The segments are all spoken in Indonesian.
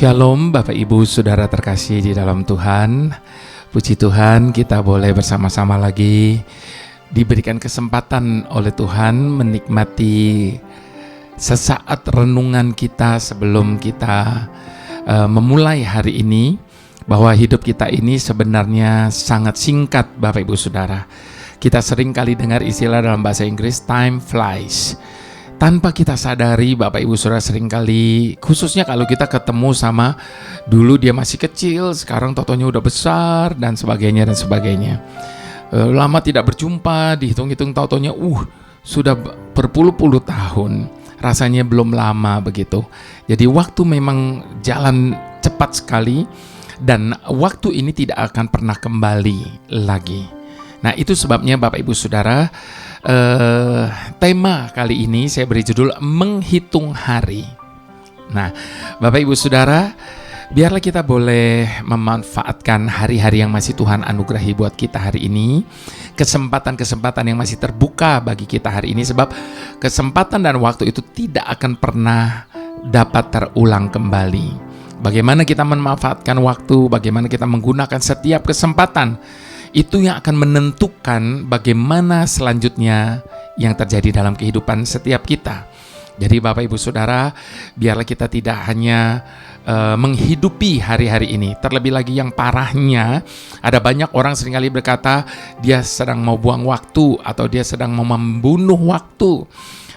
Shalom Bapak Ibu Saudara terkasih di dalam Tuhan. Puji Tuhan kita boleh bersama-sama lagi diberikan kesempatan oleh Tuhan menikmati sesaat renungan kita sebelum kita memulai hari ini, bahwa hidup kita ini sebenarnya sangat singkat Bapak Ibu Saudara. Kita sering kali dengar istilah dalam bahasa Inggris time flies. Tanpa kita sadari Bapak Ibu Saudara, seringkali khususnya kalau kita ketemu sama dulu dia masih kecil, sekarang totonya udah besar dan sebagainya dan sebagainya. Lama tidak berjumpa, dihitung-hitung totonya sudah berpuluh-puluh tahun. Rasanya belum lama begitu. Jadi waktu memang jalan cepat sekali dan waktu ini tidak akan pernah kembali lagi. Nah, itu sebabnya Bapak Ibu Saudara, tema kali ini saya beri judul Menghitung Hari. Nah, Bapak Ibu Saudara, biarlah kita boleh memanfaatkan hari-hari yang masih Tuhan anugerahi buat kita hari ini, kesempatan-kesempatan yang masih terbuka bagi kita hari ini, sebab kesempatan dan waktu itu tidak akan pernah dapat terulang kembali. Bagaimana kita memanfaatkan waktu, bagaimana kita menggunakan setiap kesempatan, itu yang akan menentukan bagaimana selanjutnya yang terjadi dalam kehidupan setiap kita. Jadi Bapak Ibu Saudara, biarlah kita tidak hanya menghidupi hari-hari ini. Terlebih lagi yang parahnya, ada banyak orang seringkali berkata dia sedang mau buang waktu, atau dia sedang mau membunuh waktu,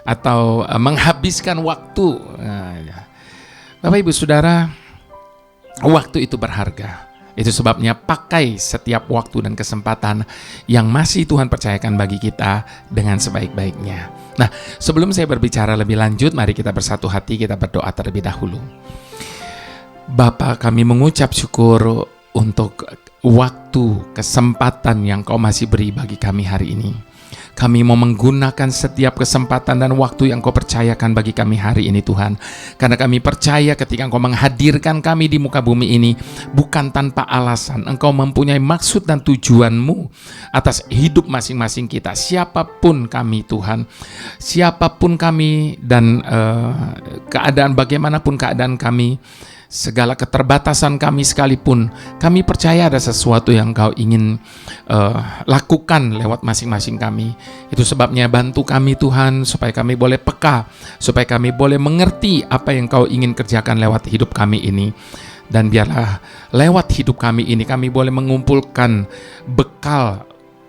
atau menghabiskan waktu. Bapak Ibu Saudara, waktu itu berharga. Itu sebabnya pakai setiap waktu dan kesempatan yang masih Tuhan percayakan bagi kita dengan sebaik-baiknya. Nah, sebelum saya berbicara lebih lanjut, mari kita bersatu hati, kita berdoa terlebih dahulu. Bapa, kami mengucap syukur untuk waktu, kesempatan yang Kau masih beri bagi kami hari ini. Kami mau menggunakan setiap kesempatan dan waktu yang Kau percayakan bagi kami hari ini, Tuhan. Karena kami percaya ketika Engkau menghadirkan kami di muka bumi ini, bukan tanpa alasan. Engkau mempunyai maksud dan tujuan-Mu atas hidup masing-masing kita. Siapapun kami, Tuhan. Siapapun kami dan keadaan bagaimanapun keadaan kami, segala keterbatasan kami sekalipun, kami percaya ada sesuatu yang Kau ingin lakukan lewat masing-masing kami. Itu sebabnya bantu kami Tuhan, supaya kami boleh peka, supaya kami boleh mengerti apa yang Kau ingin kerjakan lewat hidup kami ini. Dan biarlah lewat hidup kami ini kami boleh mengumpulkan bekal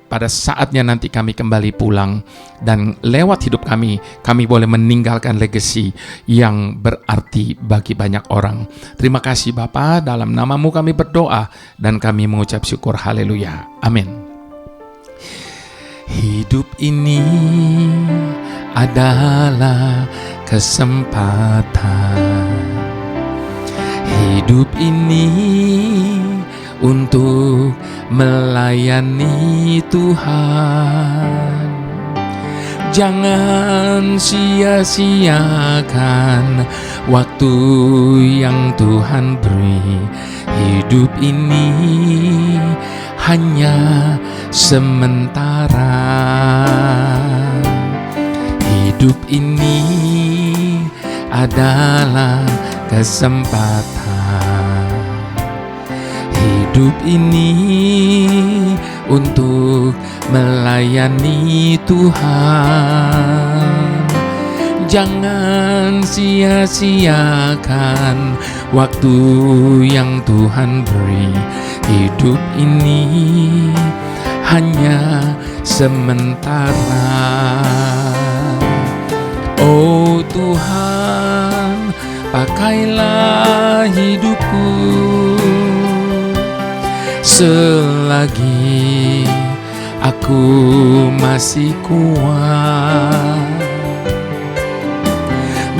pada saatnya nanti kami kembali pulang, dan lewat hidup kami boleh meninggalkan legasi yang berarti bagi banyak orang. Terima kasih Bapa, dalam nama-Mu kami berdoa dan kami mengucap syukur. Haleluya, amin. Hidup ini adalah kesempatan. Hidup ini untuk melayani Tuhan. Jangan sia-siakan waktu yang Tuhan beri. Hidup ini hanya sementara. Hidup ini adalah kesempatan. Hidup ini untuk melayani Tuhan. Jangan sia-siakan waktu yang Tuhan beri. Hidup ini hanya sementara. Oh Tuhan, pakailah hidupku selagi aku masih kuat.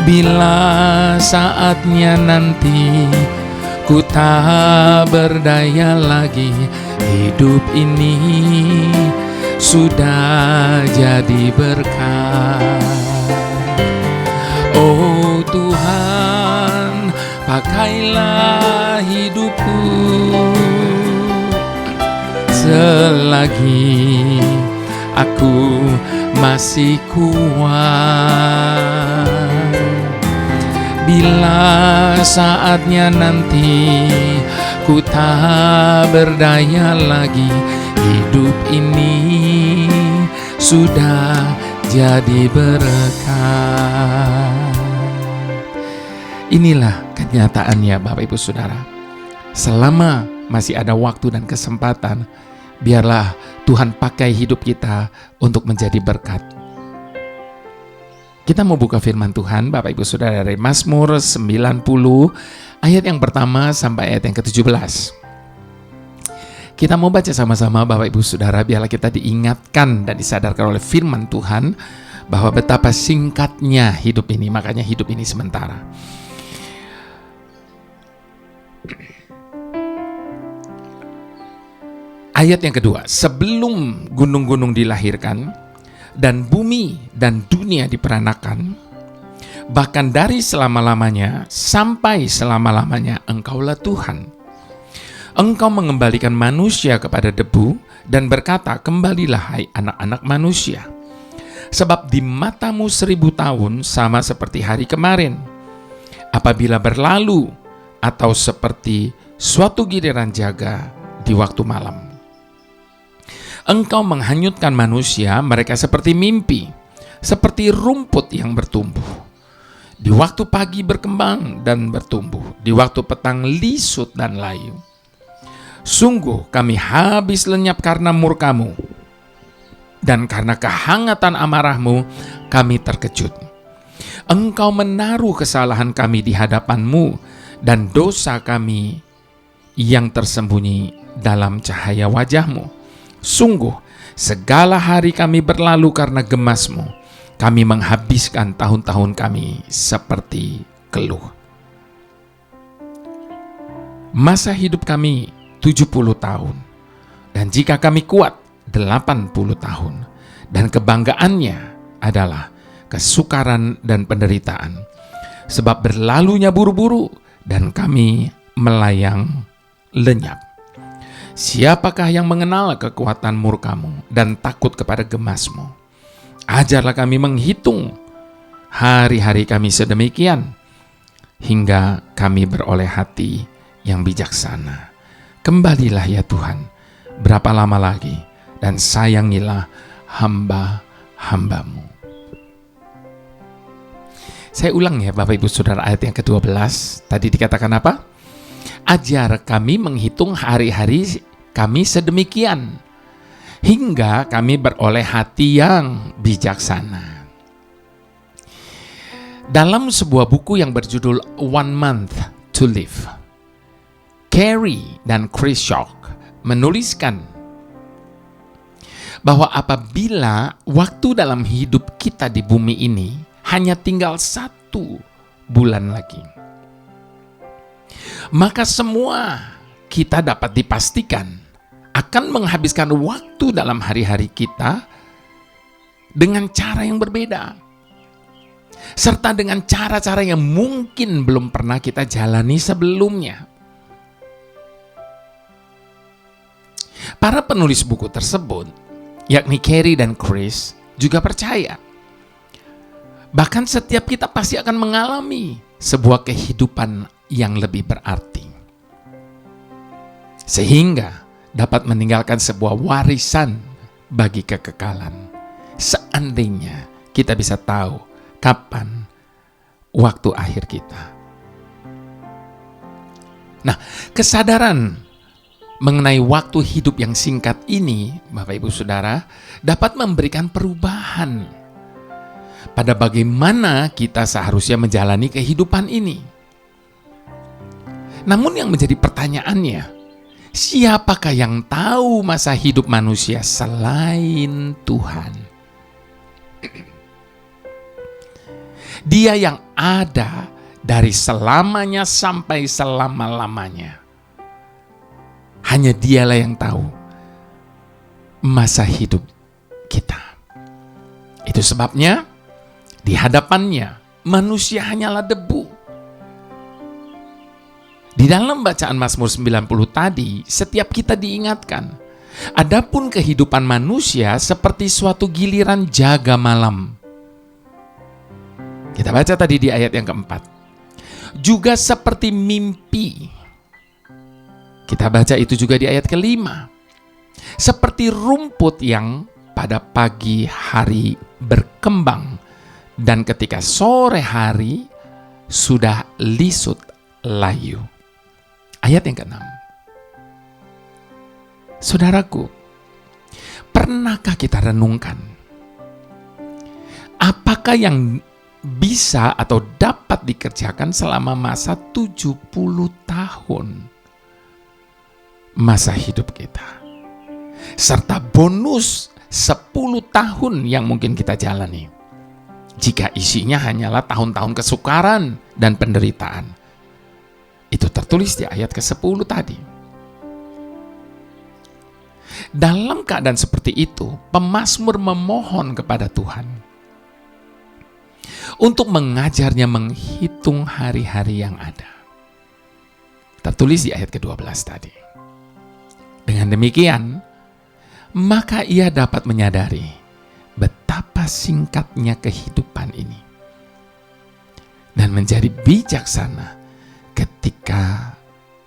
Bila saatnya nanti ku tak berdaya lagi, hidup ini sudah jadi berkat. Oh Tuhan, pakailah hidupku selagi aku masih kuat. Bila saatnya nanti ku tak berdaya lagi, hidup ini sudah jadi berkat. Inilah kenyataannya Bapak Ibu Saudara. Selama masih ada waktu dan kesempatan, biarlah Tuhan pakai hidup kita untuk menjadi berkat. Kita mau buka firman Tuhan Bapak Ibu Saudara dari Mazmur 90 ayat yang pertama sampai ayat yang ke-17. Kita mau baca sama-sama Bapak Ibu Saudara, biarlah kita diingatkan dan disadarkan oleh firman Tuhan bahwa betapa singkatnya hidup ini, makanya hidup ini sementara. Ayat yang kedua, sebelum gunung-gunung dilahirkan dan bumi dan dunia diperanakan, bahkan dari selama-lamanya sampai selama-lamanya Engkaulah Tuhan. Engkau mengembalikan manusia kepada debu dan berkata, kembalilah hai anak-anak manusia. Sebab di matamu 1000 tahun sama seperti hari kemarin, apabila berlalu, atau seperti suatu giliran jaga di waktu malam. Engkau menghanyutkan manusia, mereka seperti mimpi, seperti rumput yang bertumbuh. Di waktu pagi berkembang dan bertumbuh, di waktu petang lisut dan layu. Sungguh kami habis lenyap karena murkamu, dan karena kehangatan amarahmu kami terkejut. Engkau menaruh kesalahan kami di hadapanmu, dan dosa kami yang tersembunyi dalam cahaya wajahmu. Sungguh, segala hari kami berlalu karena gemasmu. Kami menghabiskan tahun-tahun kami seperti keluh. Masa hidup kami 70 tahun, dan jika kami kuat 80 tahun, dan kebanggaannya adalah kesukaran dan penderitaan, sebab berlalunya buru-buru, dan kami melayang lenyap. Siapakah yang mengenal kekuatan murkamu dan takut kepada gemasmu? Ajarlah kami menghitung hari-hari kami sedemikian, hingga kami beroleh hati yang bijaksana. Kembalilah ya Tuhan, berapa lama lagi, dan sayangilah hamba-hambamu. Saya ulang ya Bapak Ibu Saudara, ayat yang ke-12. Tadi dikatakan apa? Ajar kami menghitung hari-hari kami sedemikian, hingga kami beroleh hati yang bijaksana. Dalam sebuah buku yang berjudul One Month to Live, Carey dan Chris Shock menuliskan bahwa apabila waktu dalam hidup kita di bumi ini hanya tinggal 1 bulan lagi, maka semua kita dapat dipastikan akan menghabiskan waktu dalam hari-hari kita dengan cara yang berbeda, serta dengan cara-cara yang mungkin belum pernah kita jalani sebelumnya. Para penulis buku tersebut, yakni Carey dan Chris, juga percaya bahkan setiap kita pasti akan mengalami sebuah kehidupan yang lebih berarti, sehingga dapat meninggalkan sebuah warisan bagi kekekalan, seandainya kita bisa tahu kapan waktu akhir kita. Nah, kesadaran mengenai waktu hidup yang singkat ini, Bapak Ibu Saudara, dapat memberikan perubahan pada bagaimana kita seharusnya menjalani kehidupan ini. Namun yang menjadi pertanyaannya, siapakah yang tahu masa hidup manusia selain Tuhan? Dia yang ada dari selamanya sampai selama-lamanya. Hanya Dialah yang tahu masa hidup kita. Itu sebabnya di hadapannya manusia hanyalah debu. Di dalam bacaan Mazmur 90 tadi, setiap kita diingatkan, adapun kehidupan manusia seperti suatu giliran jaga malam. Kita baca tadi di ayat yang keempat. juga seperti mimpi. Kita baca itu juga di ayat ke-5. Seperti rumput yang pada pagi hari berkembang dan ketika sore hari sudah lisut layu. Ayat yang ke-6. Saudaraku, pernahkah kita renungkan apakah yang bisa atau dapat dikerjakan selama masa 70 tahun masa hidup kita, serta bonus 10 tahun yang mungkin kita jalani, jika isinya hanyalah tahun-tahun kesukaran dan penderitaan? Itu tertulis di ayat ke-10 tadi. Dalam keadaan seperti itu, pemazmur memohon kepada Tuhan untuk mengajarnya menghitung hari-hari yang ada. Tertulis di ayat ke-12 tadi. Dengan demikian, maka ia dapat menyadari betapa singkatnya kehidupan ini dan menjadi bijaksana ketika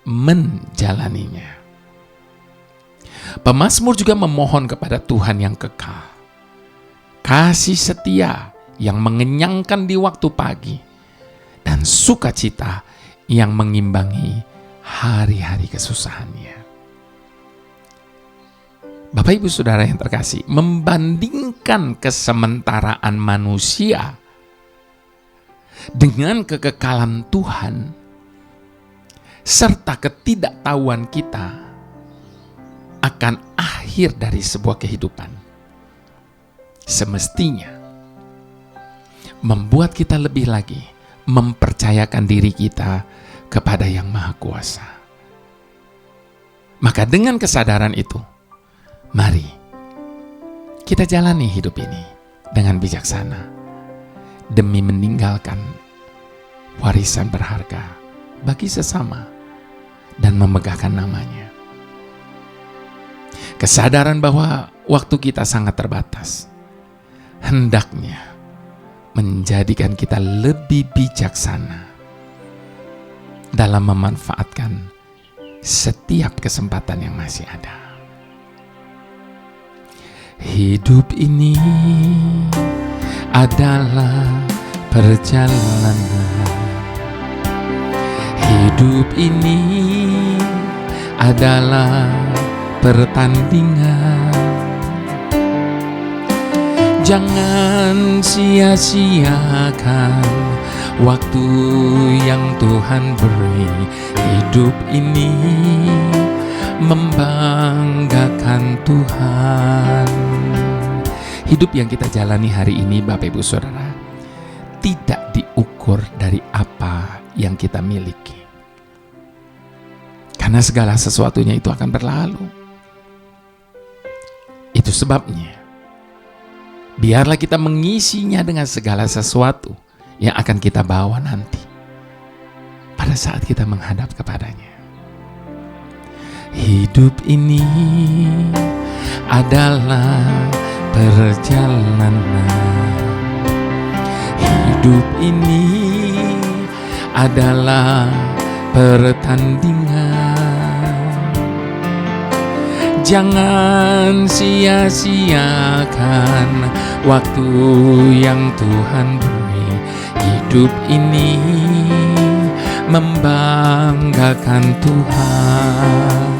menjalaninya. Pemazmur juga memohon kepada Tuhan yang kekal, kasih setia yang mengenyangkan di waktu pagi, dan sukacita yang mengimbangi hari-hari kesusahannya. Bapak Ibu Saudara yang terkasih, membandingkan kesementaraan manusia dengan kekekalan Tuhan, serta ketidaktahuan kita akan akhir dari sebuah kehidupan, semestinya membuat kita lebih lagi mempercayakan diri kita kepada Yang Maha Kuasa. Maka dengan kesadaran itu, mari kita jalani hidup ini dengan bijaksana demi meninggalkan warisan berharga bagi sesama dan memegahkan namanya. Kesadaran bahwa waktu kita sangat terbatas hendaknya menjadikan kita lebih bijaksana dalam memanfaatkan setiap kesempatan yang masih ada. Hidup ini adalah perjalanan. Hidup ini adalah pertandingan. Jangan sia-siakan waktu yang Tuhan beri. Hidup ini membanggakan Tuhan. Hidup yang kita jalani hari ini, Bapak Ibu Saudara, tidak diukur dari apa yang kita miliki, karena segala sesuatunya itu akan berlalu. Itu sebabnya biarlah kita mengisinya dengan segala sesuatu yang akan kita bawa nanti pada saat kita menghadap kepadanya. Hidup ini adalah perjalanan. Hidup ini adalah pertandingan. Jangan sia-siakan waktu yang Tuhan beri. Hidup ini membanggakan Tuhan.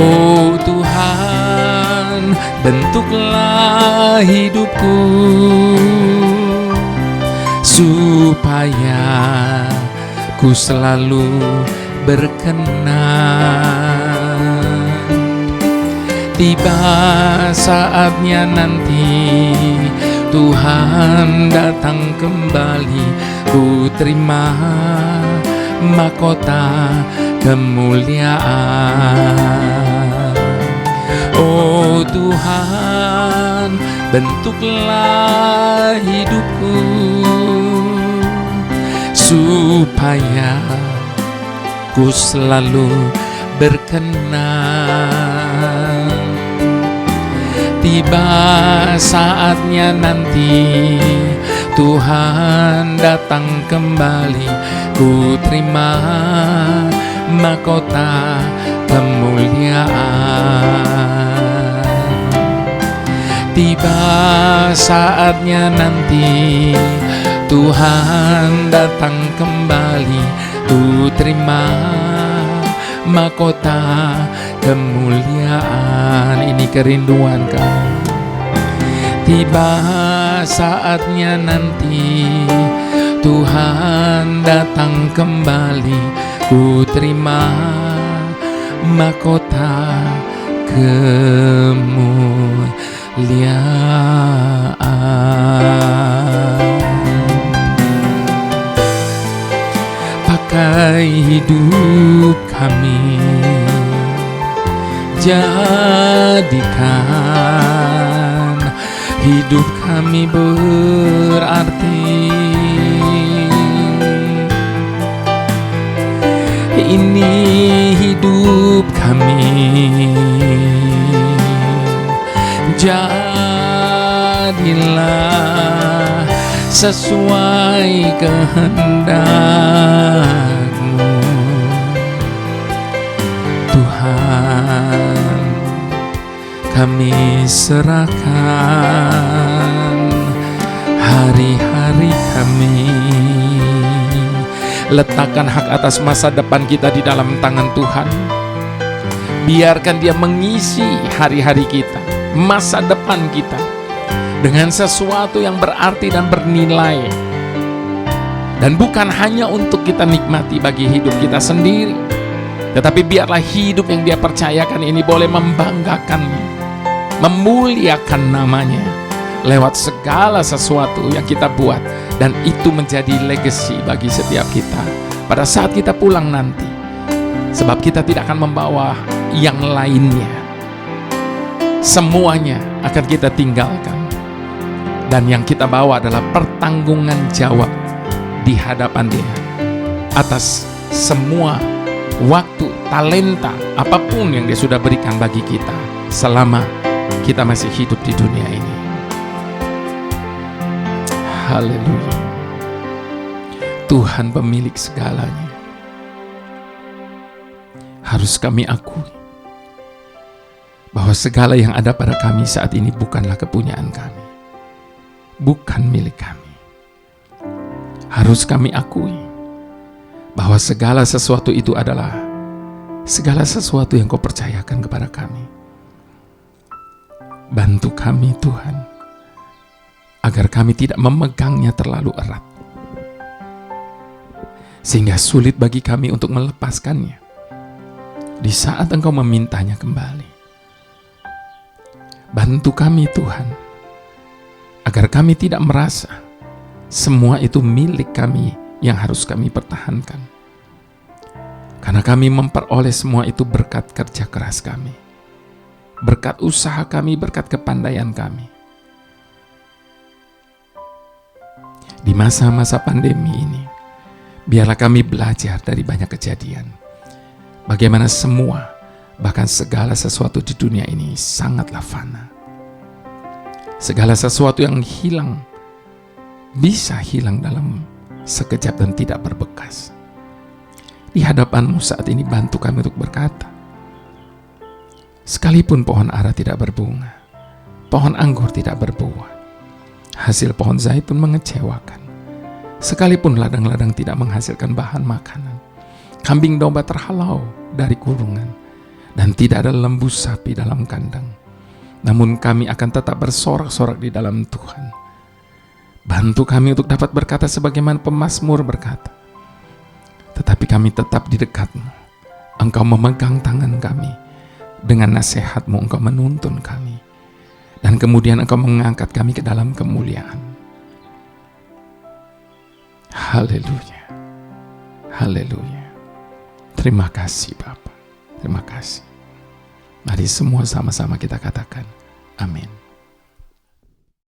Oh Tuhan, bentuklah hidupku supaya ku selalu berkenan. Tiba saatnya nanti Tuhan datang kembali, ku terima mahkota kemuliaan. Oh Tuhan, bentuklah hidupku supaya ku selalu berkenan. Tiba saatnya nanti Tuhan datang kembali, ku terima mahkota kemuliaan. Tiba saatnya nanti, Tuhan datang kembali, ku terima mahkota kemuliaan. Ini kerinduan kami. Tiba saatnya nanti, Tuhan datang kembali, ku terima mahkota kemuliaan. Pakai hidup kami, jadikan hidup kami berarti. Ini hidup kami, jadilah sesuai kehendak-Mu, Tuhan. Kami serahkan hari-hari kami. Letakkan hak atas masa depan kita di dalam tangan Tuhan. Biarkan Dia mengisi hari-hari kita, masa depan kita, dengan sesuatu yang berarti dan bernilai. Dan bukan hanya untuk kita nikmati bagi hidup kita sendiri, tetapi biarlah hidup yang Dia percayakan ini boleh membanggakan-Nya, memuliakan nama-Nya lewat segala sesuatu yang kita buat. Dan itu menjadi legacy bagi setiap kita pada saat kita pulang nanti. Sebab kita tidak akan membawa yang lainnya. Semuanya akan kita tinggalkan. Dan yang kita bawa adalah pertanggungan jawab di hadapan Dia atas semua waktu, talenta, apapun yang Dia sudah berikan bagi kita selama kita masih hidup di dunia ini. Haleluya. Tuhan pemilik segalanya. Harus kami akui bahwa segala yang ada pada kami saat ini bukanlah kepunyaan kami, bukan milik kami. Harus kami akui bahwa segala sesuatu itu adalah segala sesuatu yang Kau percayakan kepada kami. Bantu kami Tuhan, agar kami tidak memegangnya terlalu erat, sehingga sulit bagi kami untuk melepaskannya di saat Engkau memintanya kembali. Bantu kami Tuhan, agar kami tidak merasa semua itu milik kami yang harus kami pertahankan, karena kami memperoleh semua itu berkat kerja keras kami, berkat usaha kami, berkat kepandaian kami. Di masa-masa pandemi ini, biarlah kami belajar dari banyak kejadian. Bagaimana semua, bahkan segala sesuatu di dunia ini sangatlah fana. Segala sesuatu yang hilang, bisa hilang dalam sekejap dan tidak berbekas. Di hadapan-Mu saat ini bantu kami untuk berkata, sekalipun pohon ara tidak berbunga, pohon anggur tidak berbuah, hasil pohon zaitun mengecewakan, sekalipun ladang-ladang tidak menghasilkan bahan makanan, kambing domba terhalau dari kurungan, dan tidak ada lembu sapi dalam kandang, namun kami akan tetap bersorak-sorak di dalam Tuhan. Bantu kami untuk dapat berkata sebagaimana pemazmur berkata, tetapi kami tetap di dekat-Mu. Engkau memegang tangan kami, dengan nasihat-Mu Engkau menuntun kami, dan kemudian Engkau mengangkat kami ke dalam kemuliaan. Haleluya. Haleluya. Terima kasih Bapa. Terima kasih. Mari semua sama-sama kita katakan amin.